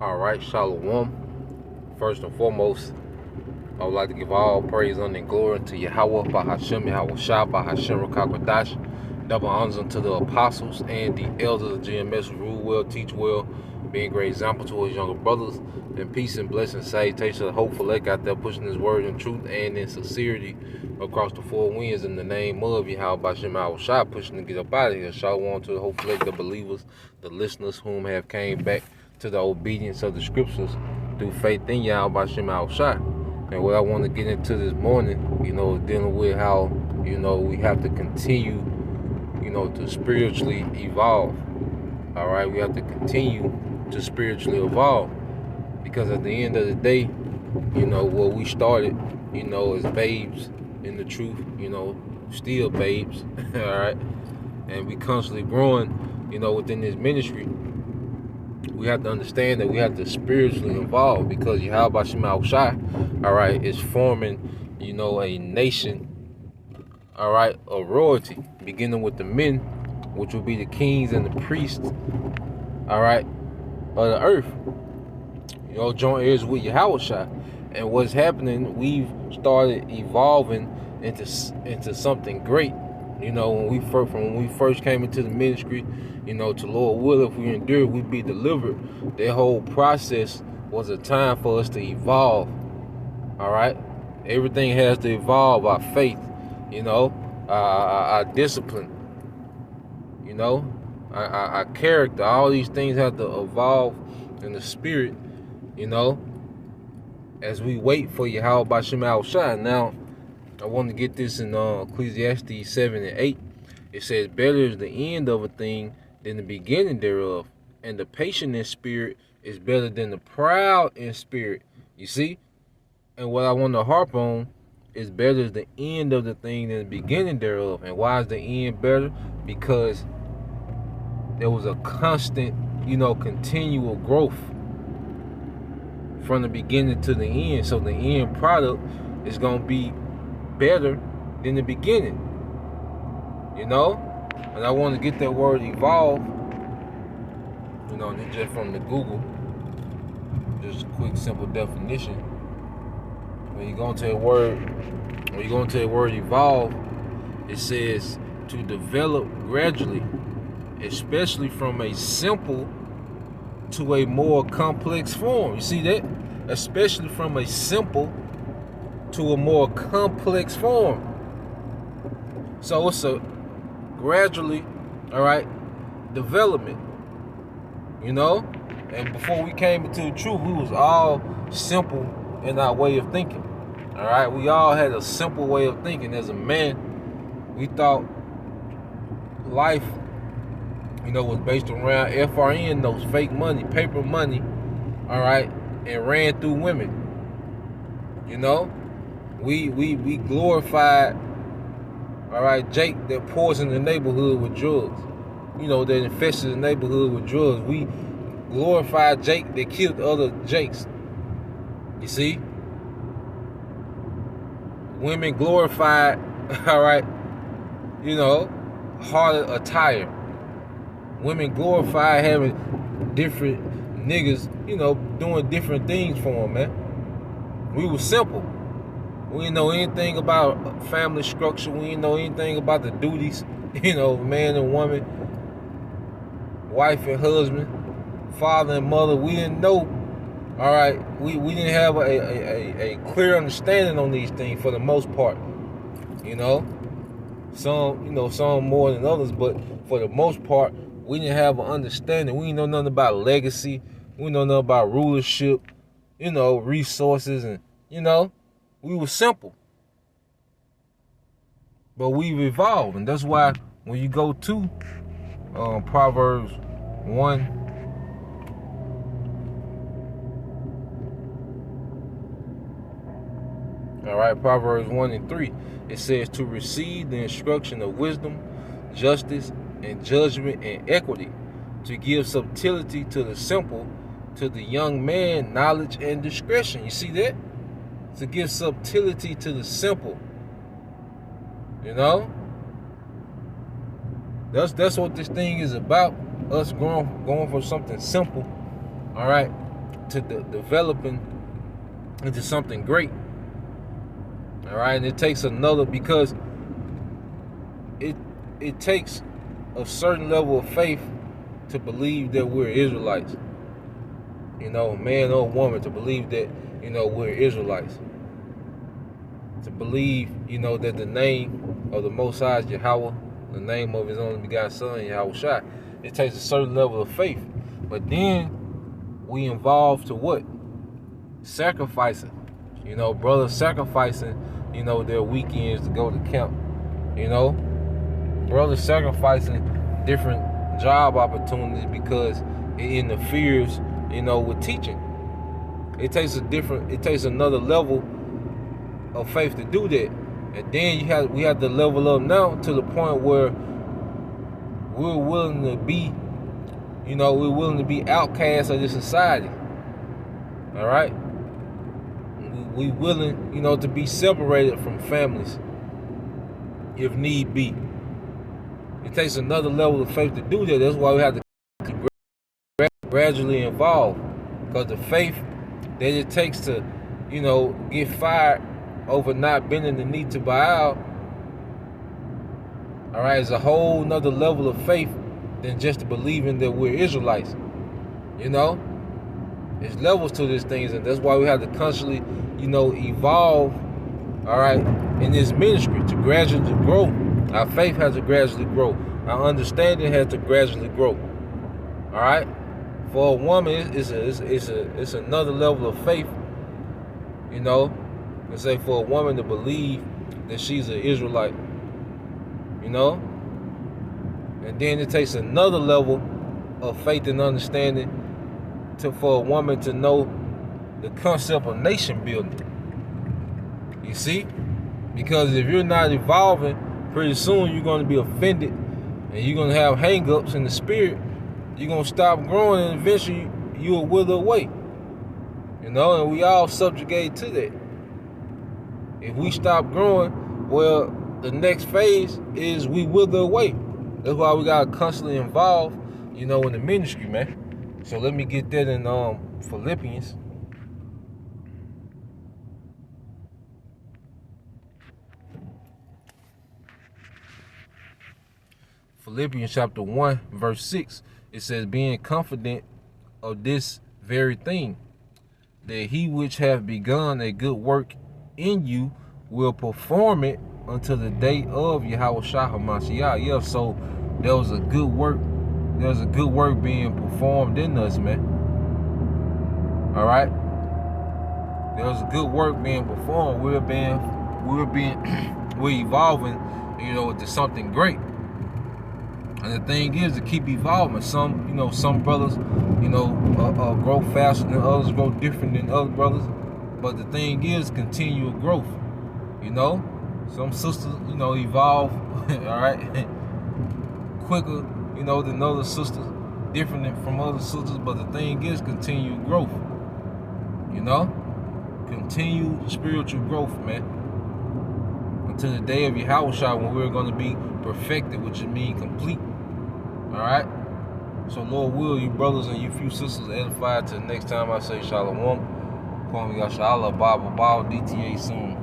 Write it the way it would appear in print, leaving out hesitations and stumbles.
Alright, Shalom. First and foremost, I would like to give all praise, honor, and glory to Yahweh, Bahashem, Yahweh Shah, Bahashem, Rakakwadash. Double honors unto the apostles and the elders of GMS who rule well, teach well, being great example to his younger brothers. And peace and blessing, salutation, and hope for Lake out there pushing his word in truth and in sincerity across the four winds in the name of Yahweh, Bahashem, Yahweh Shah, pushing to get up out of here. Shalom to the hope for Lake, the believers, the listeners whom have came back to the obedience of the scriptures through faith in Yahweh Bashem Shai. And what I want to get into this morning, dealing with how, we have to continue, to spiritually evolve. All right, we have to continue to spiritually evolve because at the end of the day, what we started, as babes in the truth, still babes, all right, and we constantly growing, within this ministry. We have to understand that we have to spiritually evolve because Yahweh Shema Shai, all right, is forming, a nation, all right, of royalty, beginning with the men, which will be the kings and the priests, all right, of the earth. Joint heirs with Yahweh Shai. And what's happening, we've started evolving into something great. When we first came into the ministry, to Lord will, if we endure, we'd be delivered. That whole process was a time for us to evolve. All right, everything has to evolve. Our faith, our discipline, our character. All these things have to evolve in the spirit, as we wait for Yahweh Bashem Shai. Now, I want to get this in Ecclesiastes 7 and 8. It says, better is the end of a thing than the beginning thereof, and the patient in spirit is better than the proud in spirit. You see? And what I want to harp on is better is the end of the thing than the beginning thereof. And why is the end better? Because there was a constant, continual growth from the beginning to the end. So the end product is going to be better than the beginning, and I want to get that word evolve, just from the Google, just a quick simple definition. When you go into the word evolve, it says to develop gradually, especially from a simple to a more complex form. You see that? Especially from a simple to a more complex form. So it's a gradually, all right, development, and before we came into the truth, we was all simple in our way of thinking. All right, we all had a simple way of thinking. As a man, we thought life, was based around FRN, those fake money, paper money, all right, and ran through women. We glorified, all right, Jake that poisoned the neighborhood with drugs. That infested the neighborhood with drugs. We glorified Jake that killed other Jakes. You see? Women glorified, all right, harder attire. Women glorified having different niggas, doing different things for them, man. We were simple. We didn't know anything about family structure. We didn't know anything about the duties, man and woman, wife and husband, father and mother. We didn't know, all right, we didn't have a clear understanding on these things for the most part. Some more than others, but for the most part, we didn't have an understanding. We didn't know nothing about legacy. We didn't know nothing about rulership, resources, and, we were simple. But we've evolved, and that's why when you go to Proverbs 1, all right, Proverbs 1 and 3, it says to receive the instruction of wisdom, justice, and judgment and equity, to give subtlety to the simple, to the young man knowledge and discretion. You see that? To give subtlety to the simple. That's what this thing is about. Us going for something simple. All right. developing into something great. All right, and it takes another, because it takes a certain level of faith to believe that we're Israelites. Man or woman, to believe that we're Israelites. To believe that the name of the Most High is Yahweh, the name of His only begotten Son, Yahweh Shai. It takes a certain level of faith. But then we involve to what? Sacrificing. Brothers sacrificing, their weekends to go to camp. Brothers sacrificing different job opportunities because it interferes, with teaching. It takes another level of faith to do that. And then we have to level up now to the point where we're willing to be, outcasts of this society. All right? We willing, to be separated from families if need be. It takes another level of faith to do that. That's why we have to gradually evolve. Because the faith that it takes to, get fired over not bending the knee to Baal, all right, is a whole nother level of faith than just believing that we're Israelites. There's levels to these things, and that's why we have to constantly, evolve, all right, in this ministry to gradually grow. Our faith has to gradually grow. Our understanding has to gradually grow. All right. For a woman, it's another level of faith. Let's say for a woman to believe that she's an Israelite. And then it takes another level of faith and understanding for a woman to know the concept of nation building. You see? Because if you're not evolving, pretty soon you're going to be offended and you're going to have hang-ups in the spirit. You're going to stop growing and eventually you'll wither away. And we all subjugate to that. If we stop growing, well, the next phase is we wither away. That's why we got to constantly involve, in the ministry, man. So let me get that in Philippians. Philippians chapter 1, verse 6. It says, being confident of this very thing, that he which hath begun a good work in you will perform it until the day of Yahweh Shai HaMashiach. Yeah, so there was a good work. There's a good work being performed in us, man. All right. There's a good work being performed. We're evolving, into something great. And the thing is to keep evolving. Some brothers, grow faster than others, grow different than other brothers. But the thing is continual growth. Some sisters, evolve, all right, quicker, than other sisters, different from other sisters. But the thing is continual growth. Continued spiritual growth, man. Until the day of Yahweh Shai, when we're going to be perfected, which means complete. All right. So Lord will, you brothers and you few sisters edified. Till next time I say Shalom. Call me Yashala Bible DTA soon.